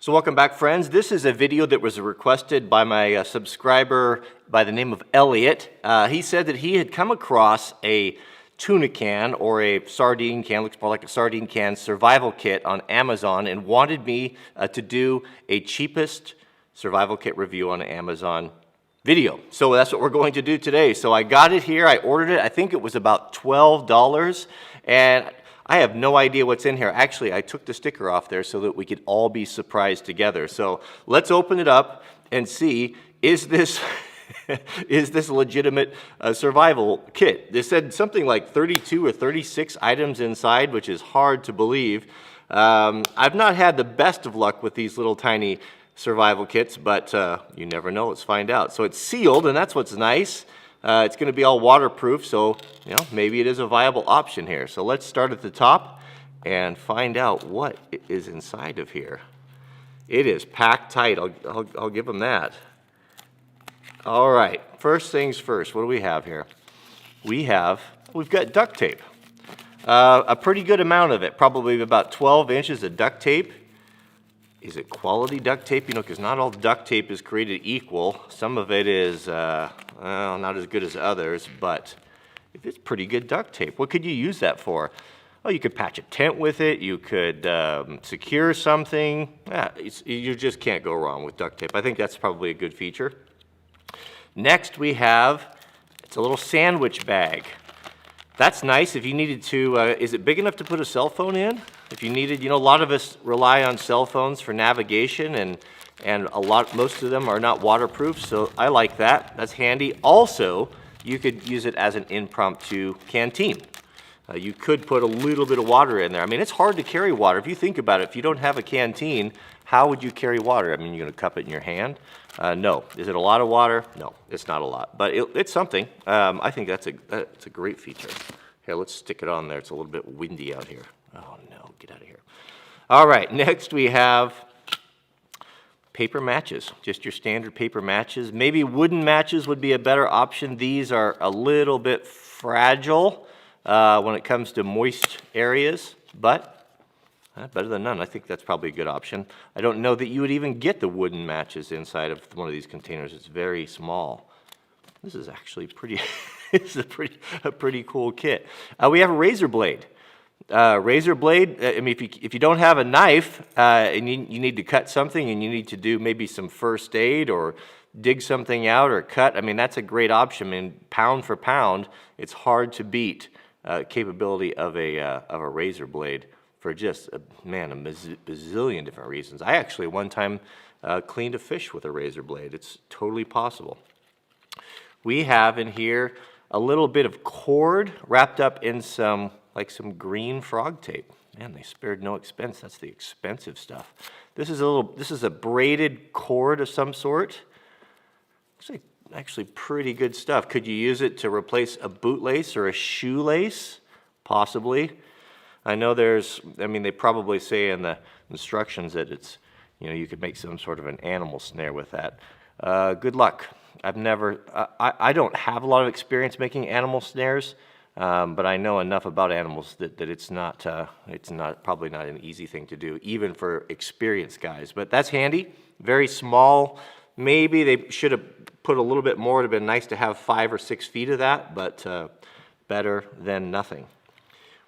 So welcome back, friends. This is a video that was requested by my subscriber by the name of Elliot. He said that he had come across a tuna can or a sardine can, looks more like a sardine can, survival kit on Amazon and wanted me to do a cheapest survival kit review on Amazon video. So that's what we're going to do today. So I got it here, I ordered it, I think it was about $12, and I have no idea what's in here. Actually, I took the sticker off there so that we could all be surprised together. So let's open it up and see, is this is this a legitimate survival kit? They said something like 32 or 36 items inside, which is hard to believe. I've not had the best of luck with these little tiny survival kits, but you never know. Let's find out. So it's sealed, and that's what's nice. It's going to be all waterproof, so maybe it is a viable option here. So let's start at the top and find out what is inside of here. It is packed tight. I'll give them that. All right, first things first. What do we have here? We've got duct tape. A pretty good amount of it, probably about 12 inches of duct tape. Is it quality duct tape? Because not all duct tape is created equal. Some of it is well, not as good as others, but if it's pretty good duct tape, what could you use that for? Oh, you could patch a tent with it. You could secure something. Yeah, you just can't go wrong with duct tape. I think that's probably a good feature. Next, it's a little sandwich bag. That's nice if you needed to, is it big enough to put a cell phone in? If you needed, a lot of us rely on cell phones for navigation, and most of them are not waterproof, so I like that. That's handy. Also, you could use it as an impromptu canteen. You could put a little bit of water in there. I mean, it's hard to carry water. If you think about it, if you don't have a canteen, how would you carry water? I mean, you're going to cup it in your hand? No. Is it a lot of water? No, it's not a lot, but it's something. I think that's a great feature. Here, let's stick it on there. It's a little bit windy out here. Oh no, get out of here. All right, next we have paper matches, just your standard paper matches. Maybe wooden matches would be a better option. These are a little bit fragile when it comes to moist areas, but better than none. I think that's probably a good option. I don't know that you would even get the wooden matches inside of one of these containers. It's very small. This is actually pretty, this is a pretty cool kit. We have a razor blade. Razor blade, I mean, if you don't have a knife and you need to cut something and you need to do maybe some first aid or dig something out or cut, I mean, that's a great option. I mean, pound for pound, it's hard to beat capability of a razor blade for just, a bazillion different reasons. I actually one time cleaned a fish with a razor blade. It's totally possible. We have in here a little bit of cord wrapped up in some green frog tape. Man, they spared no expense. That's the expensive stuff. This is a braided cord of some sort. Looks like actually pretty good stuff. Could you use it to replace a bootlace or a shoelace? Possibly. I know they probably say in the instructions that it's, you could make some sort of an animal snare with that. Good luck. I don't have a lot of experience making animal snares. But I know enough about animals that it's probably not an easy thing to do, even for experienced guys. But that's handy. Very small. Maybe they should have put a little bit more. It would have been nice to have 5 or 6 feet of that, but better than nothing.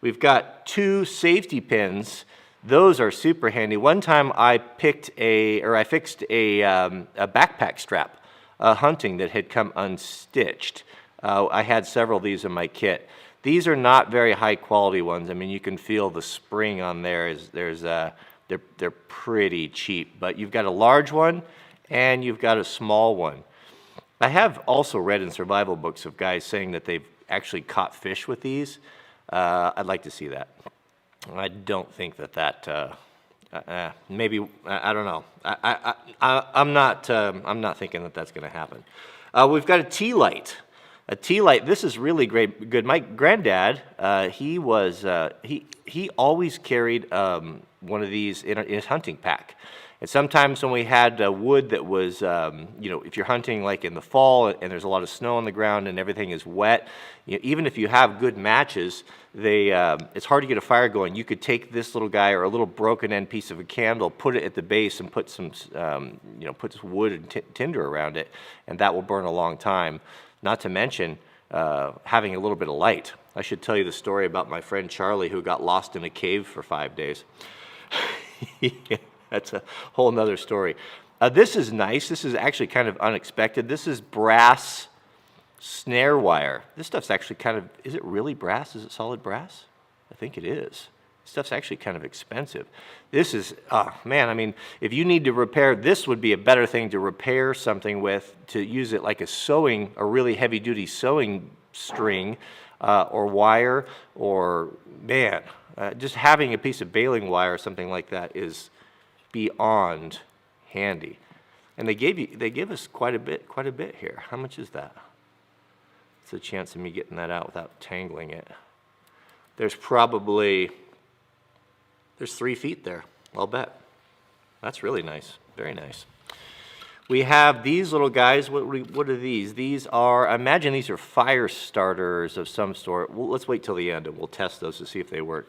We've got 2 safety pins. Those are super handy. One time I fixed a backpack strap, hunting that had come unstitched. I had several of these in my kit. These are not very high quality ones. I mean, you can feel the spring on there. They're pretty cheap. But you've got a large one and you've got a small one. I have also read in survival books of guys saying that they've actually caught fish with these. I'd like to see that. I don't think that maybe, I don't know. I'm not thinking that that's going to happen. We've got a tea light. A tea light. This is really good. My granddad, he always carried one of these in his hunting pack, And sometimes when we had wood that was, you know, if you're hunting like in the fall and there's a lot of snow on the ground and everything is wet, you know, even if you have good matches, it's hard to get a fire going. You could take this little guy or a little broken end piece of a candle, put it at the base and put some, you know, put some wood and tinder around it, and that will burn a long time. Not to mention having a little bit of light. I should tell you the story about my friend Charlie who got lost in a cave for 5 days. That's a whole nother story. This is nice. This is actually kind of unexpected. This is brass snare wire. This stuff's actually kind of, is it really brass? Is it solid brass? I think it is. This stuff's actually kind of expensive. This is, oh man, I mean, if you need to repair, this would be a better thing to repair something with, to use it like a really heavy duty sewing string or wire, or man, just having a piece of baling wire or something like that is beyond handy. And they gave us quite a bit here. How much is that? It's a chance of me getting that out without tangling it. There's 3 feet there, I'll bet. That's really nice, very nice. We have these little guys. What are these? These are, I imagine these are fire starters of some sort. Well, let's wait till the end and we'll test those to see if they work.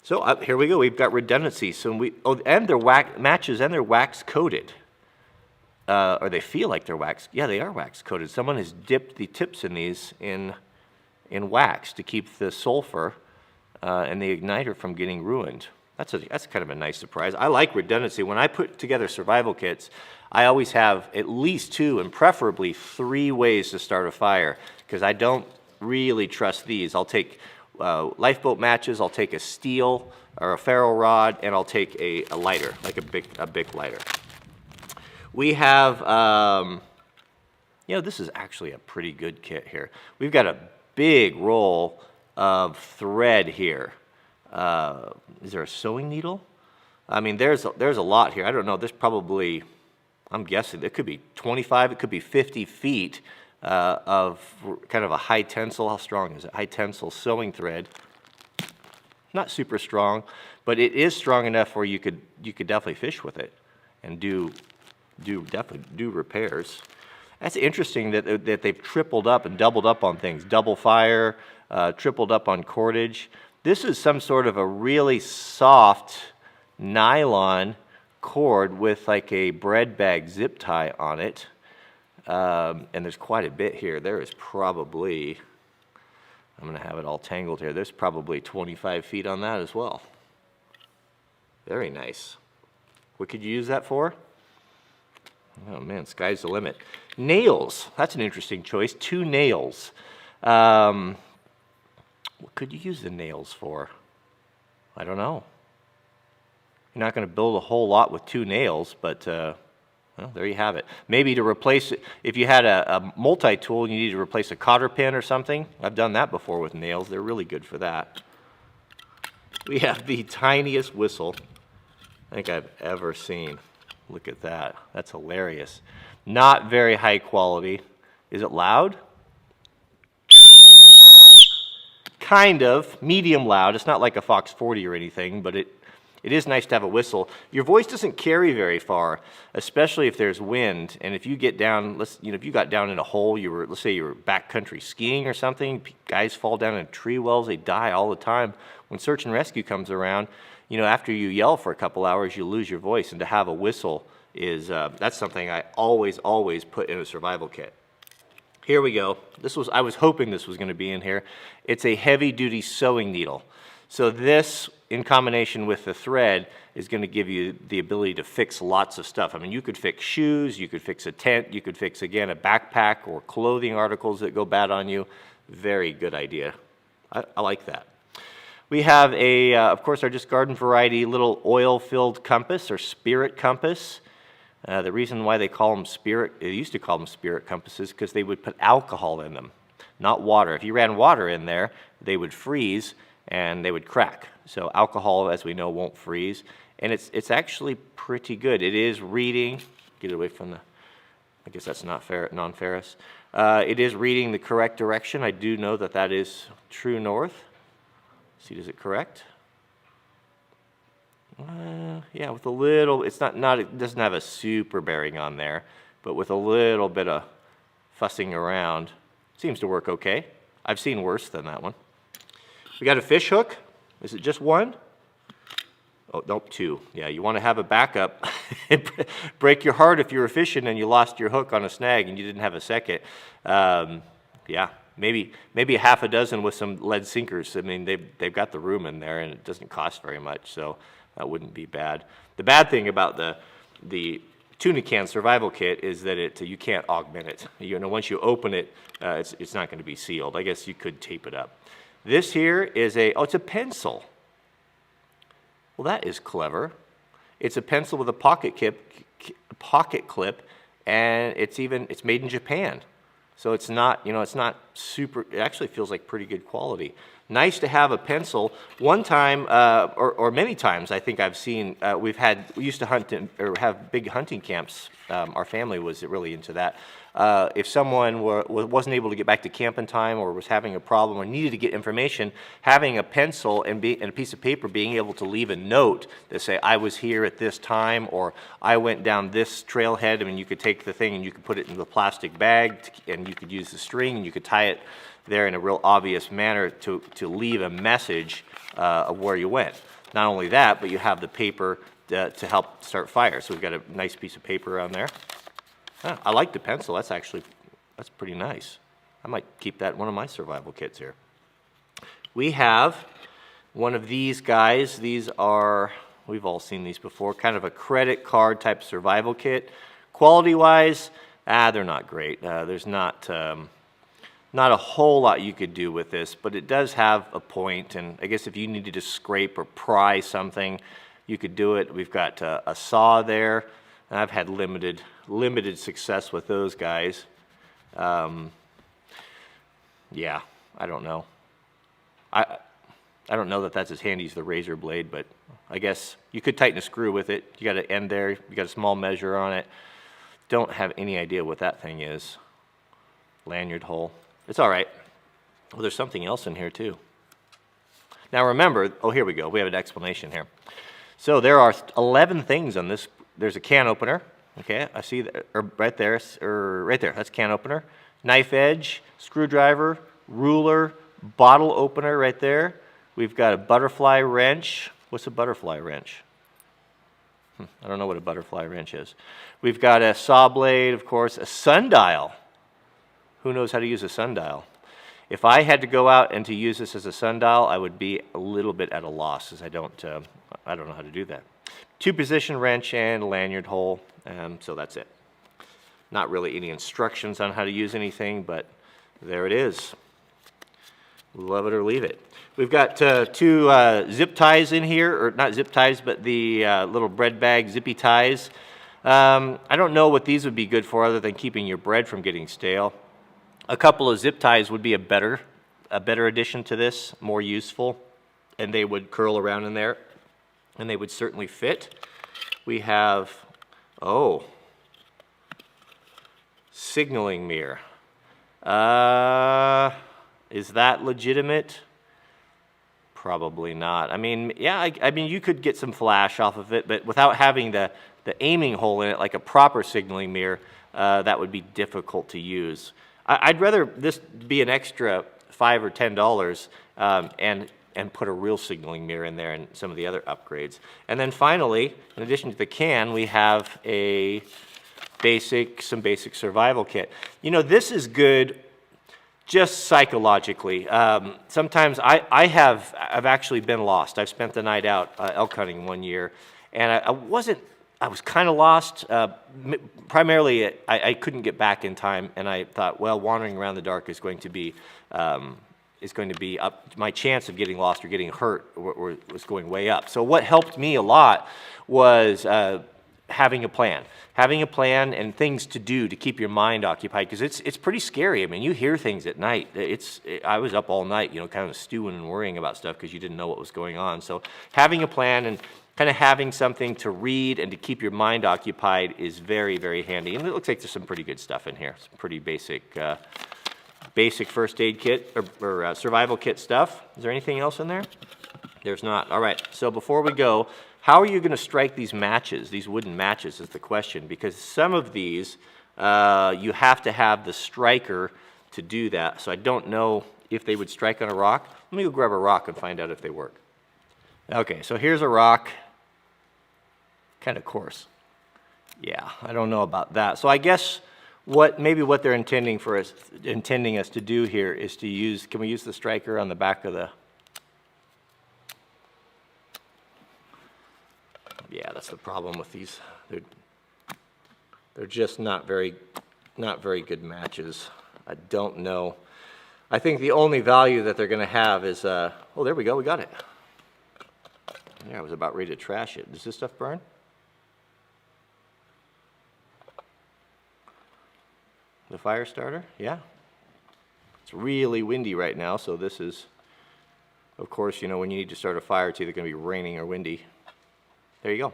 So here we go. We've got redundancy. And they're matches and they're wax coated. Or they feel like they're wax. Yeah, they are wax coated. Someone has dipped the tips in these in wax to keep the sulfur and the igniter from getting ruined. That's kind of a nice surprise. I like redundancy. When I put together survival kits, I always have at least 2 and preferably 3 ways to start a fire, because I don't really trust these. I'll take lifeboat matches, I'll take a steel or a ferro rod, and I'll take a lighter, like a big lighter. We have, you know, this is actually a pretty good kit here. We've got a big roll of thread here. Is there a sewing needle? I mean, there's a lot here. I don't know. There's probably, I'm guessing, it could be 25, it could be 50 feet of kind of a high tensile. How strong is it? High tensile sewing thread. Not super strong, but it is strong enough where you could definitely fish with it and definitely do repairs. That's interesting that they've tripled up and doubled up on things. Double fire, tripled up on cordage. This is some sort of a really soft nylon cord with like a bread bag zip tie on it. And there's quite a bit here. There is probably, I'm going to have it all tangled here. There's probably 25 feet on that as well. Very nice. What could you use that for? Oh man, sky's the limit. Nails. That's an interesting choice. 2 nails. What could you use the nails for? I don't know. You're not going to build a whole lot with 2 nails, but well, there you have it. Maybe to replace it, if you had a multi-tool and you need to replace a cotter pin or something. I've done that before with nails. They're really good for that. We have the tiniest whistle I think I've ever seen. Look at that. That's hilarious. Not very high quality. Is it loud? Kind of. Medium loud. It's not like a Fox 40 or anything, but it is nice to have a whistle. Your voice doesn't carry very far, especially if there's wind. And if you get down, if you got down in a hole, let's say you were backcountry skiing or something, guys fall down in tree wells, they die all the time. When search and rescue comes around, after you yell for a couple hours, you lose your voice. And to have a whistle is, that's something I always put in a survival kit. Here we go. I was hoping this was going to be in here. It's a heavy-duty sewing needle. So this, in combination with the thread, is going to give you the ability to fix lots of stuff. I mean, you could fix shoes, you could fix a tent, you could fix, again, a backpack or clothing articles that go bad on you. Very good idea. I like that. We have of course, our just garden variety little oil-filled compass or spirit compass. The reason why they used to call them spirit compasses, because they would put alcohol in them, not water. If you ran water in there, they would freeze and they would crack. So alcohol, as we know, won't freeze. And it's actually pretty good. It is reading, get it away from I guess that's not non-ferrous. It is reading the correct direction. I do know that is true north. See, does it correct? Yeah, with a little, it's not, it doesn't have a super bearing on there, but with a little bit of fussing around, seems to work okay. I've seen worse than that one. We got a fish hook. Is it just one? Oh, nope, two. Yeah, you want to have a backup. Break your heart if you were fishing and you lost your hook on a snag and you didn't have a second. Yeah, maybe a half a dozen with some lead sinkers. I mean, they've got the room in there and it doesn't cost very much, so that wouldn't be bad. The bad thing about the tuna can survival kit is that you can't augment it. You know, once you open it, it's not going to be sealed. I guess you could tape it up. This here is it's a pencil. Well, that is clever. It's a pencil with a pocket clip, and it's made in Japan. So it's not, it's not super, it actually feels like pretty good quality. Nice to have a pencil. One time, or many times, I think I've seen, we used to hunt or have big hunting camps. Our family was really into that. If someone wasn't able to get back to camp in time or was having a problem or needed to get information, having a pencil and a piece of paper, being able to leave a note that say, I was here at this time, or I went down this trailhead. I mean, you could take the thing and you could put it in the plastic bag, and you could use the string and you could tie it there in a real obvious manner to leave a message of where you went. Not only that, but you have the paper to help start fire. So we've got a nice piece of paper on there. I like the pencil. That's pretty nice. I might keep that in one of my survival kits here. We have one of these guys. These are, we've all seen these before, kind of a credit card type survival kit. Quality-wise, they're not great. There's not a whole lot you could do with this, but it does have a point, and I guess if you needed to scrape or pry something, you could do it. We've got a saw there, and I've had limited success with those guys. Yeah, I don't know. I don't know that that's as handy as the razor blade, but I guess you could tighten a screw with it. You got an end there, you got a small measure on it. Don't have any idea what that thing is. Lanyard hole. It's all right. Well, there's something else in here too. Now remember, here we go. We have an explanation here. So there are 11 things on this. There's a can opener. Okay, I see that, right there, that's can opener. Knife edge, screwdriver, ruler, bottle opener right there. We've got a butterfly wrench. What's a butterfly wrench? I don't know what a butterfly wrench is. We've got a saw blade, of course, a sundial. Who knows how to use a sundial? If I had to go out and to use this as a sundial, I would be a little bit at a loss, as I don't know how to do that. 2-position wrench and lanyard hole, so that's it. Not really any instructions on how to use anything, but there it is. Love it or leave it. We've got 2 zip ties in here, or not zip ties, but the little bread bag zippy ties. I don't know what these would be good for other than keeping your bread from getting stale. A couple of zip ties would be a better addition to this, more useful, and they would curl around in there, and they would certainly fit. We have, signaling mirror. Is that legitimate? Probably not. I mean, yeah, I mean, you could get some flash off of it, but without having the aiming hole in it like a proper signaling mirror, that would be difficult to use. I'd rather this be an extra $5 or $10 and put a real signaling mirror in there and some of the other upgrades. And then finally, in addition to the can, we have some basic survival kit. You know, this is good just psychologically. Sometimes I've actually been lost. I've spent the night out elk hunting one year, and I was kind of lost. Primarily, I couldn't get back in time, and I thought, well, wandering around the dark is going to be up. My chance of getting lost or getting hurt was going way up. So what helped me a lot was having a plan and things to do to keep your mind occupied, because it's pretty scary. I mean, you hear things at night. I was up all night, kind of stewing and worrying about stuff because you didn't know what was going on. So having a plan and kind of having something to read and to keep your mind occupied is very, very handy. And it looks like there's some pretty good stuff in here. Some pretty basic first aid kit or survival kit stuff. Is there anything else in there? There's not. All right. So before we go, how are you going to strike these matches, these wooden matches is the question, because some of these you have to have the striker to do that. So I don't know if they would strike on a rock. Let me go grab a rock and find out if they work. Okay, so here's a rock, kind of coarse. Yeah, I don't know about that. So I guess maybe what they're intending us to do here is to use, can we use the striker on the back of the, yeah, that's the problem with these. They're just not very good matches. I don't know. I think the only value that they're going to have is, oh, there we go, we got it. Yeah, I was about ready to trash it. Does this stuff burn? The fire starter? Yeah. It's really windy right now, so this is, of course, you know, when you need to start a fire, it's either going to be raining or windy. There you go.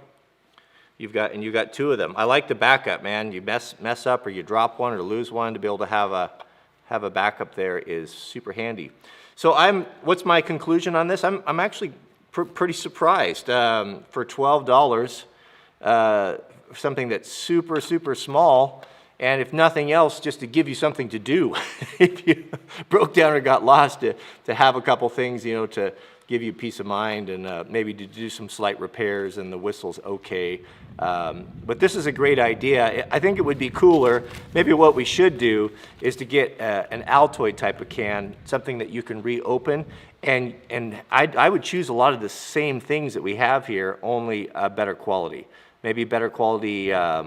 You've got two of them. I like the backup, man. You mess up or you drop one or lose one, to be able to have a backup there is super handy. So what's my conclusion on this? I'm actually pretty surprised. For $12, something that's super, super small, and if nothing else, just to give you something to do. If you broke down or got lost, to have a couple things, you know, to give you peace of mind, and maybe to do some slight repairs, and the whistle's okay. But this is a great idea. I think it would be cooler. Maybe what we should do is to get an Altoid type of can, something that you can reopen, and I would choose a lot of the same things that we have here, only better quality. Maybe better quality a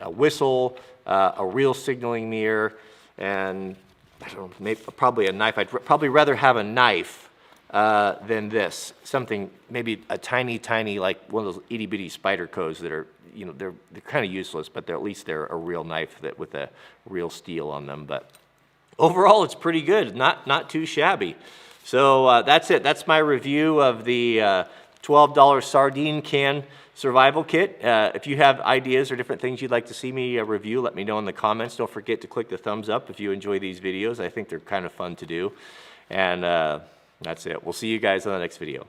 whistle, a real signaling mirror, and I don't know, maybe, probably a knife. I'd probably rather have a knife than this. Something, maybe a tiny, like one of those itty bitty spider codes that are, you know, they're kind of useless, but at least they're a real knife with a real steel on them. But overall, it's pretty good. Not too shabby. So that's it. That's my review of the $12 sardine can survival kit. If you have ideas or different things you'd like to see me review, let me know in the comments. Don't forget to click the thumbs up if you enjoy these videos. I think they're kind of fun to do. And that's it. We'll see you guys on the next video.